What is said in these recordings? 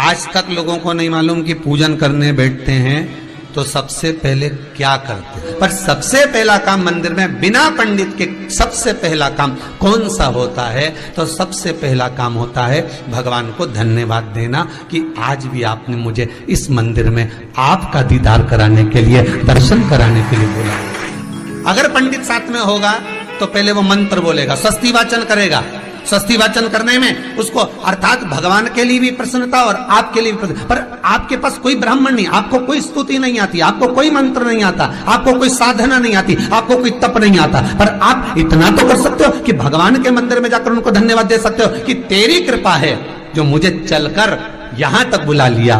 आज तक लोगों को नहीं मालूम कि पूजन करने बैठते हैं तो सबसे पहले क्या करते हैं। पर सबसे पहला काम मंदिर में बिना पंडित के सबसे पहला काम कौन सा होता है? तो सबसे पहला काम होता है भगवान को धन्यवाद देना कि आज भी आपने मुझे इस मंदिर में आपका दीदार कराने के लिए, दर्शन कराने के लिए बोला। अगर पंडित साथ में होगा तो पहले वो मंत्र बोलेगा, स्वस्ति वाचन करेगा। स्वस्ति वाचन करने में उसको अर्थात भगवान के लिए भी प्रसन्नता और आपके लिए भी प्रसन्नता। पर आपके पास कोई ब्राह्मण नहीं, आपको कोई स्तुति नहीं आती, आपको कोई मंत्र नहीं आता, आपको कोई साधना नहीं आती, आपको कोई तप नहीं आता, पर आप इतना तो कर सकते हो कि भगवान के मंदिर में जाकर उनको धन्यवाद दे सकते हो कि तेरी कृपा है जो मुझे चलकर यहां तक बुला लिया,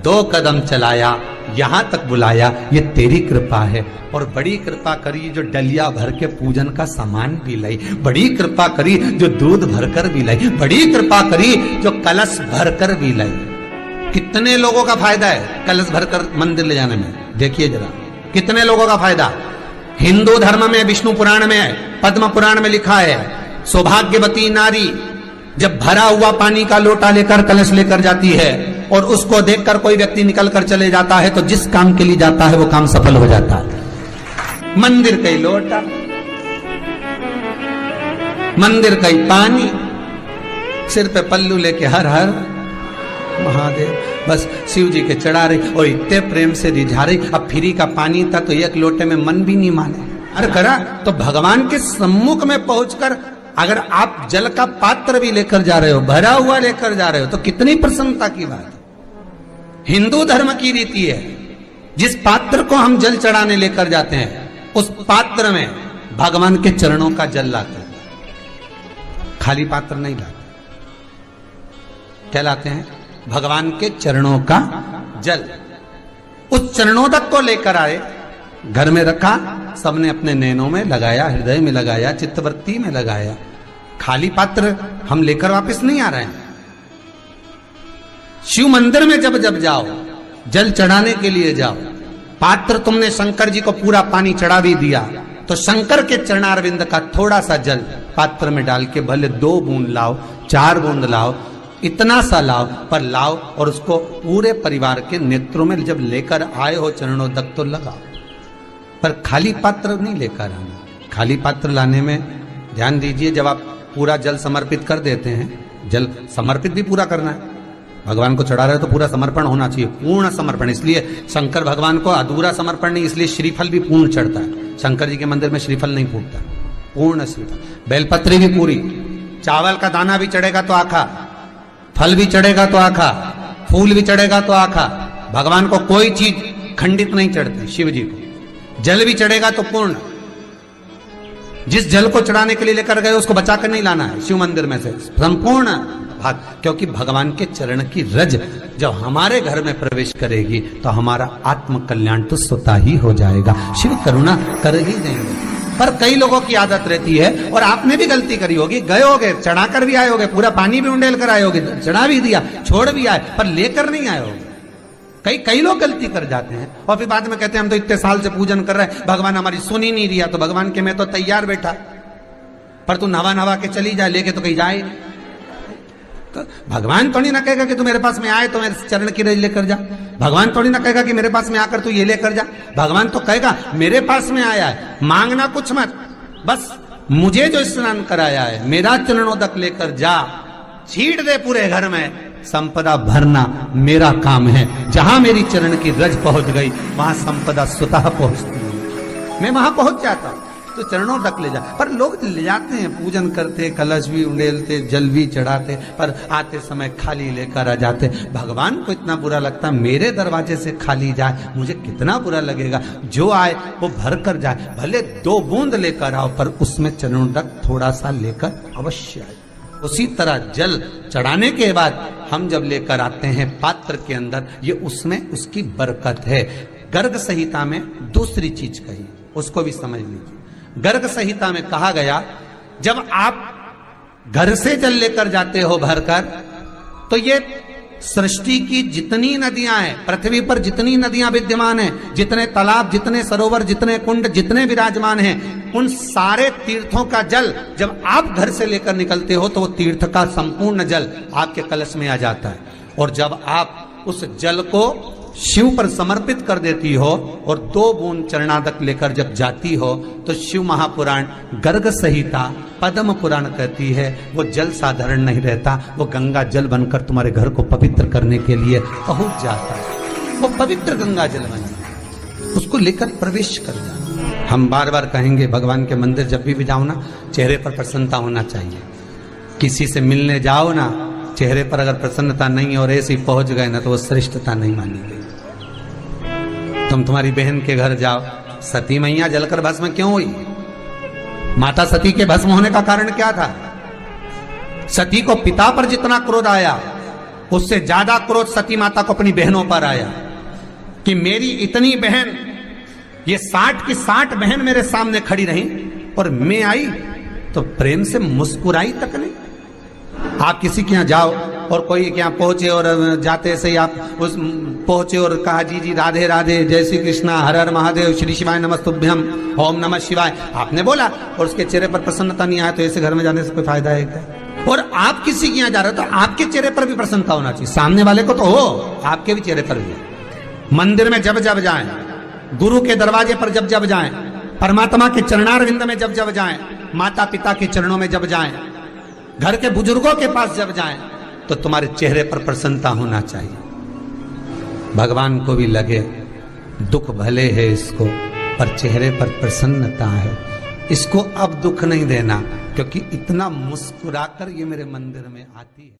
2 कदम चलाया, यहां तक बुलाया, ये तेरी कृपा है। और बड़ी कृपा करी जो डलिया भर के पूजन का सामान भी लाई, बड़ी कृपा करी जो दूध भरकर भी लाई, बड़ी कृपा करी जो कलश भरकर भी लाई। कितने लोगों का फायदा है कलश भरकर मंदिर ले जाने में? देखिए जरा कितने लोगों का फायदा। हिंदू धर्म में विष्णु पुराण में, पद्म पुराण में लिखा है, सौभाग्यवती नारी जब भरा हुआ पानी का लोटा लेकर कलश लेकर जाती है और उसको देखकर कोई व्यक्ति निकल कर चले जाता है तो जिस काम के लिए जाता है वो काम सफल हो जाता है। मंदिर का ही लोटा, मंदिर का ही पानी, सिर पे पल्लू लेके हर हर महादेव बस शिव जी के चढ़ा रही और इतने प्रेम से रिझा रही। अब फ्री का पानी था तो एक लोटे में मन भी नहीं माने। अरे करा तो भगवान के सम्मुख में पहुंचकर अगर आप जल का पात्र भी लेकर जा रहे हो, भरा हुआ लेकर जा रहे हो, तो कितनी प्रसन्नता की बात है। हिंदू धर्म की रीति है, जिस पात्र को हम जल चढ़ाने लेकर जाते हैं उस पात्र में भगवान के चरणों का जल लाते हैं, खाली पात्र नहीं लाते। क्या लाते हैं? भगवान के चरणों का जल। उस चरणोदक को लेकर आए, घर में रखा, सबने अपने नैनों में लगाया, हृदय में लगाया, चित्तवृत्ति में लगाया। खाली पात्र हम लेकर वापस नहीं आ रहे हैं। शिव मंदिर में जब जब जाओ, जल चढ़ाने के लिए जाओ, पात्र तुमने शंकर जी को पूरा पानी चढ़ा भी दिया तो शंकर के चरणारविंद का थोड़ा सा जल पात्र में डाल के भले 2 बूंद लाओ, 4 बूंद लाओ, इतना सा लाओ, पर लाओ और उसको पूरे परिवार के नेत्रों में जब लेकर आए हो चरणोदक तो लगाओ। पर खाली पात्र नहीं लेकर आना। खाली पात्र लाने में ध्यान दीजिए, जब आप पूरा जल समर्पित कर देते हैं, जल समर्पित भी पूरा करना है, भगवान को चढ़ा रहे हो तो पूरा समर्पण होना चाहिए, पूर्ण समर्पण। इसलिए शंकर भगवान को अधूरा समर्पण नहीं, इसलिए श्रीफल भी पूर्ण चढ़ता है। शंकर जी के मंदिर में श्रीफल नहीं फूटता, पूर्ण श्रीफल। बेलपत्री भी पूरी, चावल का दाना भी चढ़ेगा तो आखा, फल भी चढ़ेगा तो आखा, फूल भी चढ़ेगा तो आखा। भगवान को कोई चीज खंडित नहीं चढ़ती, शिव जी को जल भी चढ़ेगा तो पूर्ण। जिस जल को चढ़ाने के लिए लेकर गए उसको बचा कर नहीं लाना है शिव मंदिर में से, संपूर्ण भाग। क्योंकि भगवान के चरण की रज जब हमारे घर में प्रवेश करेगी तो हमारा आत्म कल्याण तो स्वतः ही हो जाएगा। शिव करुणा कर ही देंगे। पर कई लोगों की आदत रहती है, और आपने भी गलती करी होगी, गए होगे, चढ़ाकर भी आए होगे, पूरा पानी भी उंडेल कर आए होगे, चढ़ा भी दिया, छोड़ भी आए, पर लेकर नहीं आए होगे। कई लोग गलती कर जाते हैं और फिर बाद में कहते हैं हम तो इतने साल से पूजन कर रहे हैं, भगवान हमारी सुन ही नहीं दिया। तो भगवान के मैं तो तैयार बैठा, पर तू नवा के चली जाए, लेके तो कहीं जाए। तो भगवान थोड़ी ना कहेगा कि तू मेरे पास में आए तो मेरे चरण की रज लेकर जा। भगवान थोड़ी ना कहेगा कि मेरे पास में आकर तू ये लेकर जा। भगवान तो कहेगा मेरे पास में आया है, मांगना कुछ मत, बस मुझे जो स्नान कराया है मेरा चरणोदक लेकर जा, छीट दे पूरे घर में, संपदा भरना मेरा काम है। जहां मेरी चरण की रज पहुंच गई वहां संपदा स्वतः पहुंचती है, मैं वहां पहुंच जाता हूं। तो चरणों तक ले जा। पर लोग ले जाते हैं, पूजन करते, कलश भी उंडेलते, जल भी चढ़ाते, पर आते समय खाली लेकर आ जाते। भगवान को इतना बुरा लगता, मेरे दरवाजे से खाली जाए मुझे कितना बुरा लगेगा। जो आए वो भर कर जाए, भले 2 बूंद लेकर आओ, पर उसमें चरणों तक थोड़ा सा लेकर अवश्य आए। उसी तरह जल चढ़ाने के बाद हम जब लेकर आते हैं पात्र के अंदर, ये उसमें उसकी बरकत है। गर्ग संहिता में दूसरी चीज कही, उसको भी समझ लीजिए। गर्ग संहिता में कहा गया, जब आप घर से जल लेकर जाते हो भरकर, तो ये सृष्टि की जितनी नदियां हैं, पृथ्वी पर जितनी नदियां विद्यमान हैं, जितने तालाब, जितने सरोवर, जितने कुंड, जितने विराजमान हैं, उन सारे तीर्थों का जल जब आप घर से लेकर निकलते हो तो वो तीर्थ का संपूर्ण जल आपके कलश में आ जाता है। और जब आप उस जल को शिव पर समर्पित कर देती हो और 2 बूंद चरणादक लेकर जब जाती हो तो शिव महापुराण गर्ग संहिता पद्म पुराण कहती है वो जल साधारण नहीं रहता, वो गंगा जल बनकर तुम्हारे घर को पवित्र करने के लिए पहुंच जाता है। वो पवित्र गंगा जल बन जाता, उसको लेकर प्रवेश कर जाता। हम बार बार कहेंगे भगवान के मंदिर जब भी जाओ ना, चेहरे पर प्रसन्नता होना चाहिए। किसी से मिलने जाओ ना, चेहरे पर अगर प्रसन्नता नहीं और ऐसे ही पहुंच गए ना तो वो श्रेष्ठता नहीं मानी गई। तुम तुम्हारी बहन के घर जाओ, सती मैया जलकर भस्म क्यों हुई? माता सती के भस्म होने का कारण क्या था? सती को पिता पर जितना क्रोध आया उससे ज्यादा क्रोध सती माता को अपनी बहनों पर आया कि मेरी इतनी बहन, ये 60 की 60 बहन मेरे सामने खड़ी रही और मैं आई तो प्रेम से मुस्कुराई तक नहीं। आप किसी के यहाँ जाओ और कोई के यहाँ पहुंचे और जाते से ही आप उस पहुंचे और कहा जी जी राधे राधे, जय श्री कृष्णा, हर हर महादेव, श्री शिवाय नमस्तुभ्यम, ओम नमः शिवाय आपने बोला और उसके चेहरे पर प्रसन्नता नहीं आया तो ऐसे घर में जाने से कोई फायदा है क्या? और आप किसी के यहाँ जा रहे हो तो आपके चेहरे पर भी प्रसन्नता होना चाहिए, सामने वाले को तो हो, आपके भी चेहरे पर भी। मंदिर में जब जब जाएं, गुरु के दरवाजे पर जब जब जाएं, परमात्मा के चरणारविंद में जब जब जाएं, माता पिता के चरणों में जब जाएं, घर के बुजुर्गों के पास जब जाएं तो तुम्हारे चेहरे पर प्रसन्नता होना चाहिए। भगवान को भी लगे दुख भले है इसको पर चेहरे पर प्रसन्नता है, इसको अब दुख नहीं देना क्योंकि इतना मुस्कुराकर ये मेरे मंदिर में आती है।